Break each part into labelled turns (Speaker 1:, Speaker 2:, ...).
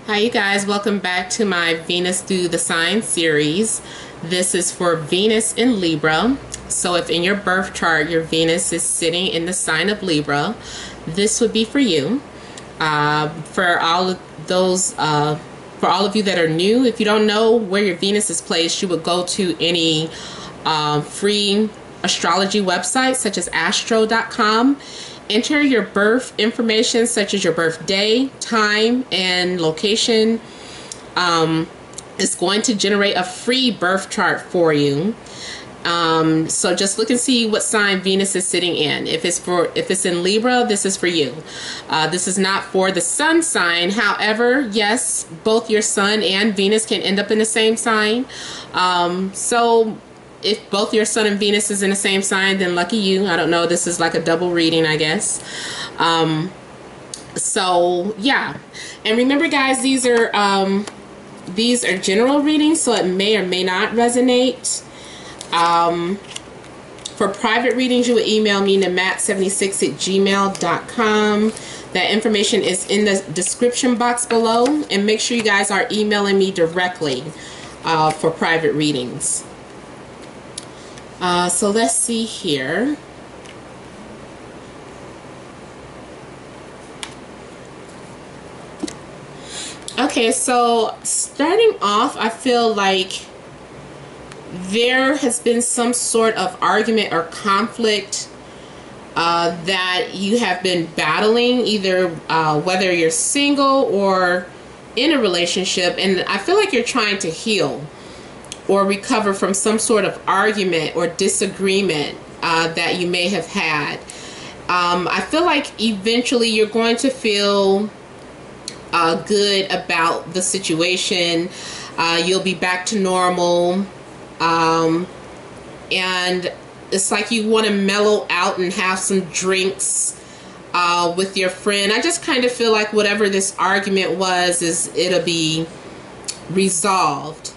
Speaker 1: Hi you guys, welcome back to my Venus Through the Signs series. This is for Venus in Libra. So if in your birth chart your Venus is sitting in the sign of Libra, this would be for you. For all of you that are new, if you don't know where your Venus is placed, you would go to any free astrology website such as astro.com. Enter your birth information such as your birthday, time, and location. It's going to generate a free birth chart for you. So just look and see what sign Venus is sitting in. If it's in Libra, this is for you. This is not for the sun sign. However, yes, both your sun and Venus can end up in the same sign. So if both your sun and Venus is in the same sign, then lucky you. I don't know. This is like a double reading, I guess. So yeah, and remember, guys, these are general readings, so it may or may not resonate. For private readings, you would email me namat76@gmail.com. That information is in the description box below, and make sure you guys are emailing me directly for private readings. So let's see here. Okay, so starting off, I feel like there has been some sort of argument or conflict that you have been battling, either whether you're single or in a relationship, and I feel like you're trying to heal or recover from some sort of argument or disagreement that you may have had. I feel like eventually you're going to feel good about the situation. You'll be back to normal. And it's like you want to mellow out and have some drinks with your friend. I just kind of feel like whatever this argument was, it'll be resolved.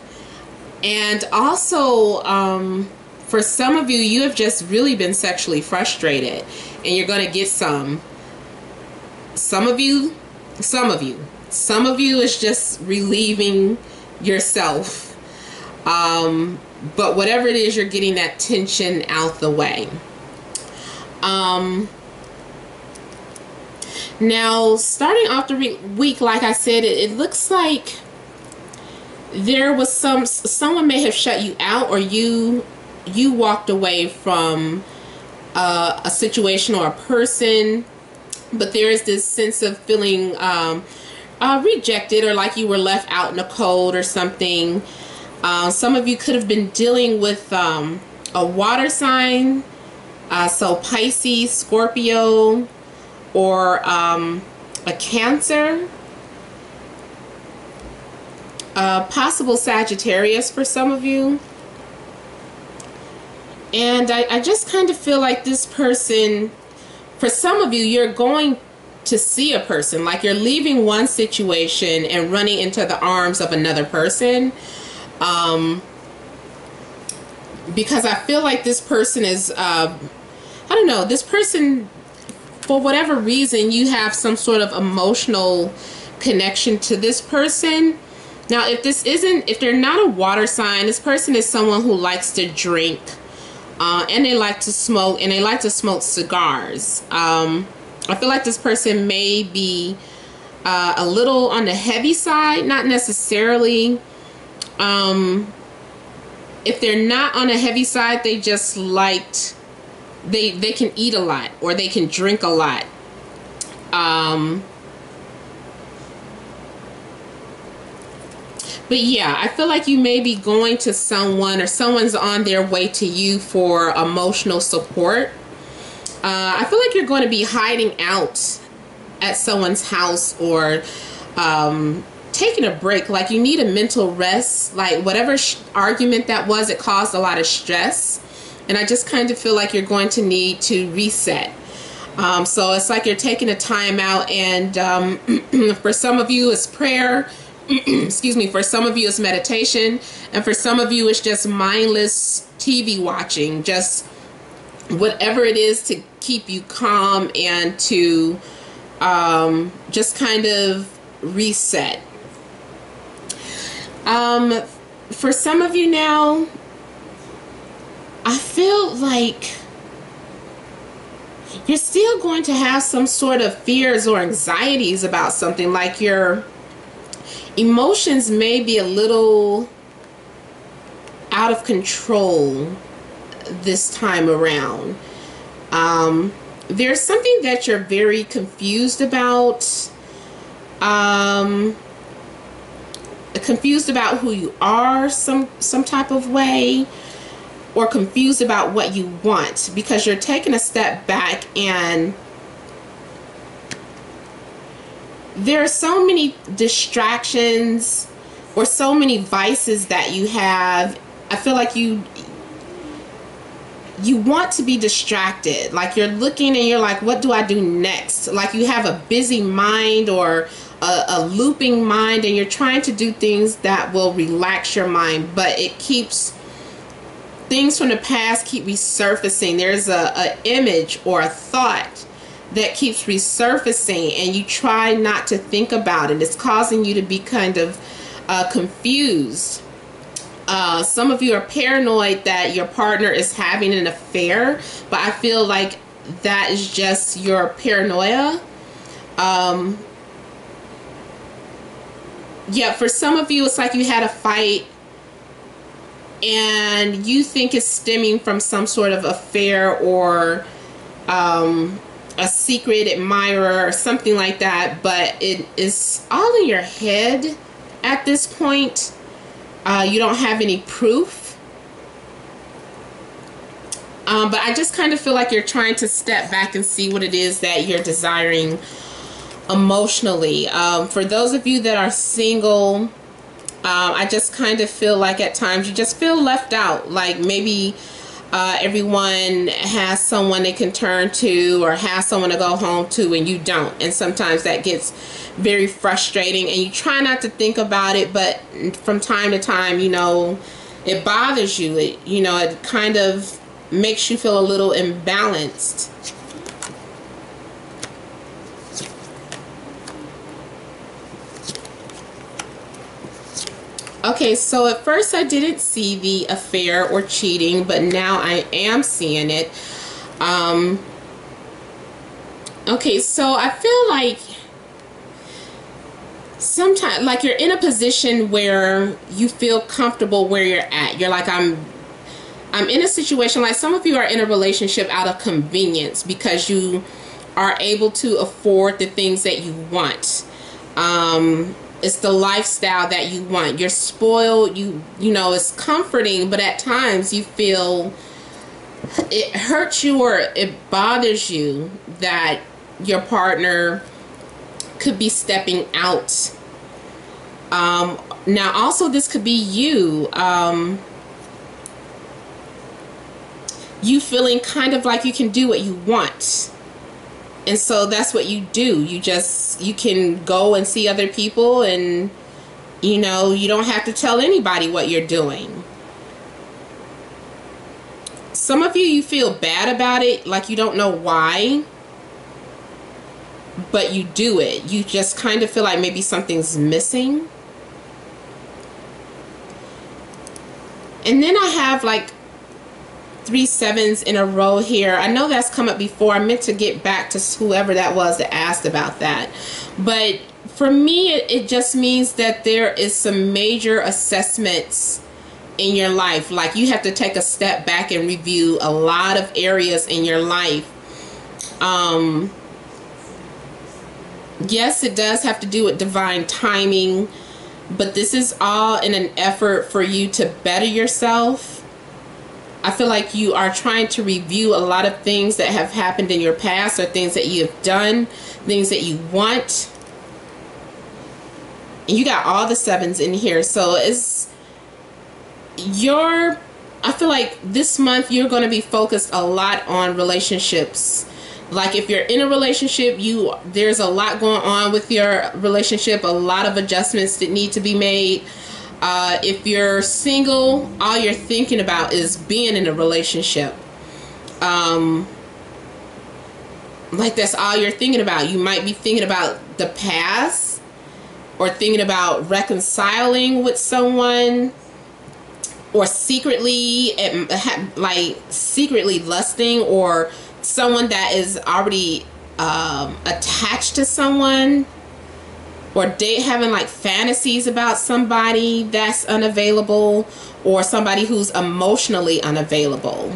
Speaker 1: And also, for some of you, you have just really been sexually frustrated, and you're going to get some. Some of you is just relieving yourself. But whatever it is, you're getting that tension out the way. Now, starting off the week, like I said, it looks like there was someone may have shut you out, or you walked away from a situation or a person, but there is this sense of feeling rejected, or like you were left out in the cold or something. Some of you could have been dealing with a water sign, so Pisces, Scorpio, or a Cancer. Possible Sagittarius for some of you. And I just kind of feel like this person, for some of you, you're going to see a person, like you're leaving one situation and running into the arms of another person. Because I feel like this person is, I don't know, this person, for whatever reason, you have some sort of emotional connection to this person. Now, if they're not a water sign, this person is someone who likes to drink, and they like to smoke, and they like to smoke cigars. I feel like this person may be a little on the heavy side, not necessarily. If they're not on the heavy side, they just liked, they can eat a lot, or they can drink a lot. But yeah, I feel like you may be going to someone, or someone's on their way to you for emotional support. I feel like you're going to be hiding out at someone's house, or taking a break. Like you need a mental rest. Like whatever argument that was, it caused a lot of stress. And I just kind of feel like you're going to need to reset. So it's like you're taking a time out, and for some of you it's prayer. Excuse me, for some of you it's meditation, and for some of you it's just mindless TV watching, just whatever it is to keep you calm and to just kind of reset. For some of you now, I feel like you're still going to have some sort of fears or anxieties about something. Like your emotions may be a little out of control this time around. There's something that you're very confused about. Confused about who you are some type of way, or confused about what you want, because you're taking a step back and there are so many distractions or so many vices that you have. I feel like you want to be distracted. Like you're looking and you're like, what do I do next? Like you have a busy mind or a looping mind, and you're trying to do things that will relax your mind, but it keeps things from the past keep resurfacing. There's a image or a thought that keeps resurfacing, and you try not to think about it. It's causing you to be kind of confused. Some of you are paranoid that your partner is having an affair, but I feel like that is just your paranoia. Yeah, for some of you, it's like you had a fight and you think it's stemming from some sort of affair or a secret admirer or something like that, but it is all in your head at this point. You don't have any proof. But I just kind of feel like you're trying to step back and see what it is that you're desiring emotionally. For those of you that are single, I just kind of feel like at times you just feel left out. Like maybe everyone has someone they can turn to or has someone to go home to, and you don't. And sometimes that gets very frustrating, and you try not to think about it, but from time to time, you know, it bothers you. It kind of makes you feel a little imbalanced. Okay, so at first I didn't see the affair or cheating, but now I am seeing it. Okay, so I feel like sometimes, like you're in a position where you feel comfortable where you're at. You're like, I'm in a situation, like some of you are in a relationship out of convenience because you are able to afford the things that you want. It's the lifestyle that you want. You're spoiled. You know, it's comforting, but at times you feel it hurts you or it bothers you that your partner could be stepping out. Now, also, this could be you. You feeling kind of like you can do what you want. And so that's what you do. You can go and see other people, and you know, you don't have to tell anybody what you're doing. Some of you feel bad about it, like you don't know why, but you do it. You just kind of feel like maybe something's missing. And then I have like 3 sevens in a row here. I know that's come up before. I meant to get back to whoever that was that asked about that. But for me, it just means that there is some major assessments in your life. Like you have to take a step back and review a lot of areas in your life. Yes, it does have to do with divine timing, but this is all in an effort for you to better yourself. I feel like you are trying to review a lot of things that have happened in your past, or things that you have done, things that you want. And you got all the sevens in here. So I feel like this month you're going to be focused a lot on relationships. Like if you're in a relationship, there's a lot going on with your relationship, a lot of adjustments that need to be made. If you're single, all you're thinking about is being in a relationship. Like that's all you're thinking about. You might be thinking about the past, or thinking about reconciling with someone, or secretly, like secretly lusting, or someone that is already attached to someone, or having like fantasies about somebody that's unavailable, or somebody who's emotionally unavailable.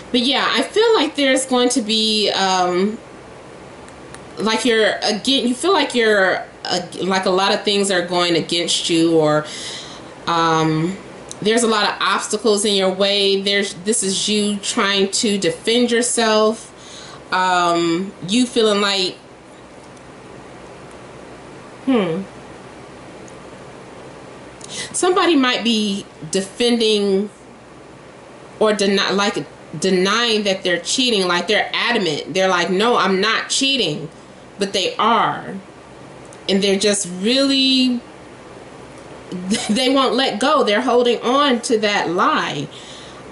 Speaker 1: But yeah, I feel like there's going to be like you feel like you're like a lot of things are going against you, or there's a lot of obstacles in your way. This is you trying to defend yourself. You feeling like somebody might be defending or denying that they're cheating. Like they're adamant. They're like, no, I'm not cheating, but they are. And they're just really, they won't let go. They're holding on to that lie.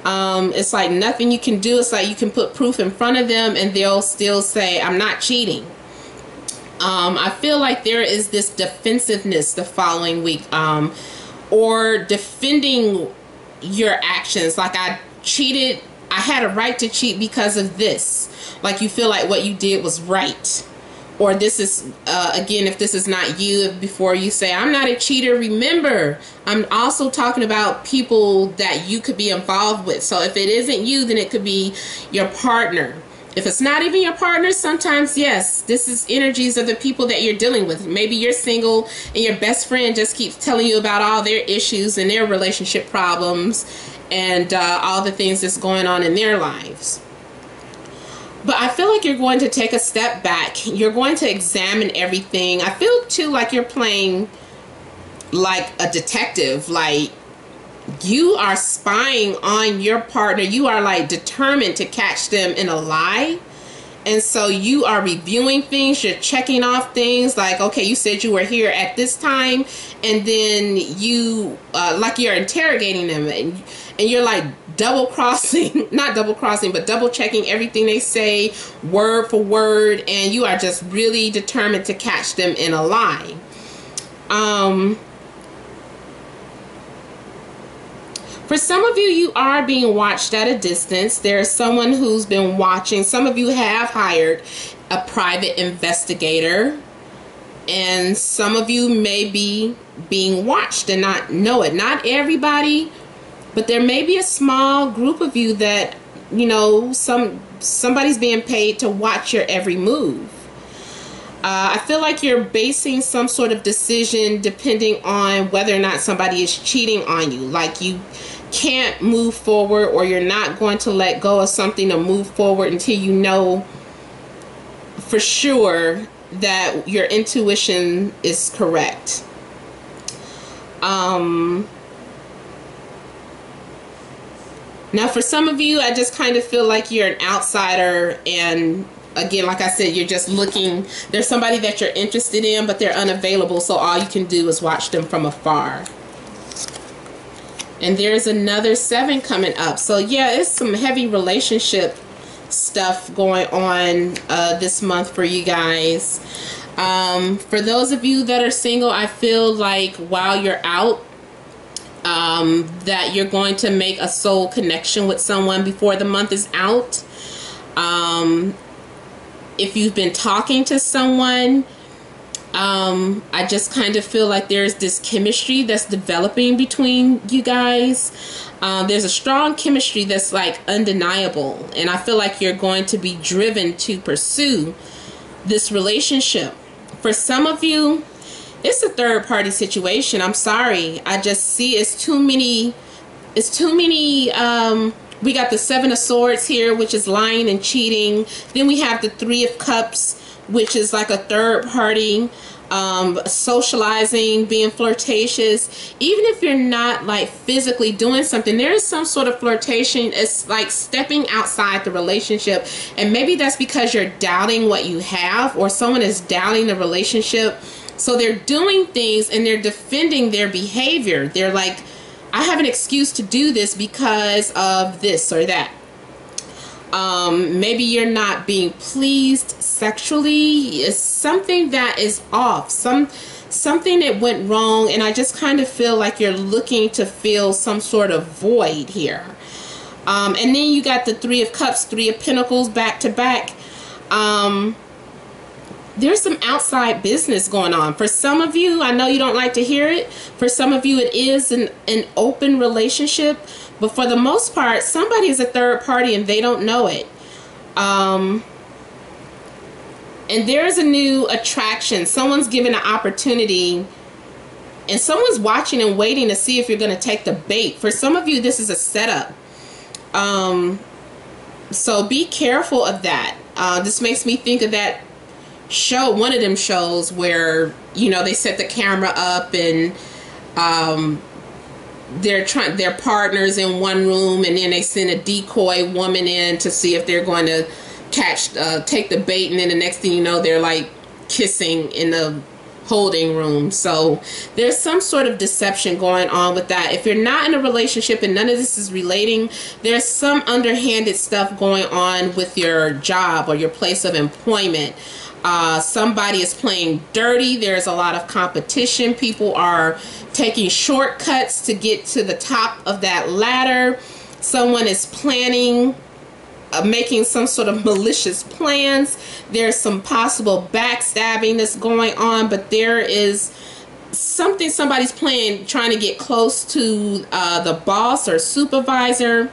Speaker 1: It's like nothing you can do. It's like you can put proof in front of them and they'll still say, I'm not cheating. I feel like there is this defensiveness the following week, or defending your actions. Like, I cheated. I had a right to cheat because of this. Like, you feel like what you did was right. Or this is, again, if this is not you, before you say, I'm not a cheater, remember, I'm also talking about people that you could be involved with. So if it isn't you, then it could be your partner. If it's not even your partner, sometimes, yes, this is energies of the people that you're dealing with. Maybe you're single and your best friend just keeps telling you about all their issues and their relationship problems and all the things that's going on in their lives. But I feel like you're going to take a step back. You're going to examine everything. I feel too like you're playing like a detective. Like, you are spying on your partner. You are like determined to catch them in a lie. And so you are reviewing things. You're checking off things like, okay, you said you were here at this time. And then you, like you're interrogating them. And you're like double crossing, not double crossing, but double checking everything they say word for word. And you are just really determined to catch them in a lie. For some of you, you are being watched at a distance. There's someone who's been watching. Some of you have hired a private investigator. And some of you may be being watched and not know it. Not everybody, but there may be a small group of you that, you know, somebody's being paid to watch your every move. I feel like you're basing some sort of decision depending on whether or not somebody is cheating on you. Like, you can't move forward, or you're not going to let go of something to move forward until you know for sure that your intuition is correct. Now, for some of you, I just kind of feel like you're an outsider, and again, like I said, you're just looking. There's somebody that you're interested in, but they're unavailable, so all you can do is watch them from afar. And there's another 7 coming up. So yeah, it's some heavy relationship stuff going on this month for you guys. For those of you that are single, I feel like while you're out, that you're going to make a soul connection with someone before the month is out. If you've been talking to someone, I just kind of feel like there's this chemistry that's developing between you guys. There's a strong chemistry that's like undeniable, and I feel like you're going to be driven to pursue this relationship. For some of you, it's a third party situation. I'm sorry. I just see it's too many. We got the 7 of Swords here, which is lying and cheating. Then we have the 3 of Cups, which is like a third party, socializing, being flirtatious. Even if you're not like physically doing something, there is some sort of flirtation. It's like stepping outside the relationship, and maybe that's because you're doubting what you have, or someone is doubting the relationship. So they're doing things and they're defending their behavior. They're like, I have an excuse to do this because of this or that. Maybe you're not being pleased sexually. It's something that is off. Something that went wrong, and I just kind of feel like you're looking to fill some sort of void here. And then you got the Three of Cups, Three of Pentacles back to back. There's some outside business going on. For some of you, I know you don't like to hear it. For some of you, it is an open relationship. But for the most part, somebody is a third party and they don't know it. And there's a new attraction. Someone's given an opportunity. And someone's watching and waiting to see if you're going to take the bait. For some of you, this is a setup. So be careful of that. This makes me think of that show, one of them shows where, you know, they set the camera up and they're partners in one room, and then they send a decoy woman in to see if they're going to take the bait, and then the next thing you know, they're like kissing in the holding room. So there's some sort of deception going on with that. If you're not in a relationship and none of this is relating, there's some underhanded stuff going on with your job or your place of employment. Somebody is playing dirty. There's a lot of competition. People are taking shortcuts to get to the top of that ladder. Someone is planning, making some sort of malicious plans. There's some possible backstabbing that's going on, but there is something somebody's playing, trying to get close to the boss or supervisor.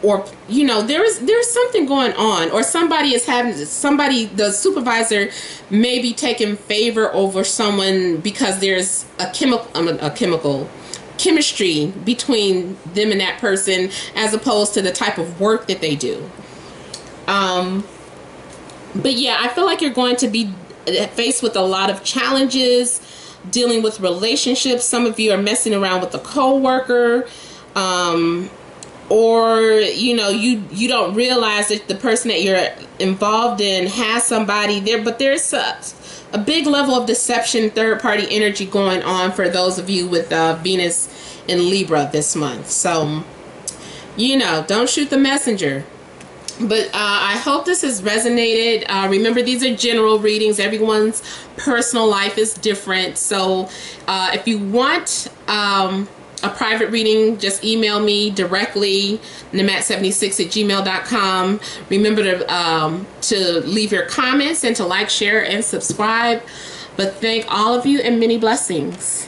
Speaker 1: Or, you know, there's something going on, or somebody is having, the supervisor may be taking favor over someone because there's a chemistry between them and that person, as opposed to the type of work that they do. But yeah, I feel like you're going to be faced with a lot of challenges dealing with relationships. Some of you are messing around with a coworker. Or, you know, you don't realize that the person that you're involved in has somebody there, but there's a big level of deception, third-party energy going on for those of you with Venus in Libra this month. So, you know, don't shoot the messenger. But I hope this has resonated. Remember, these are general readings. Everyone's personal life is different. So if you want a private reading, just email me directly, namat76@gmail.com. Remember to leave your comments and to like, share, and subscribe. But thank all of you, and many blessings.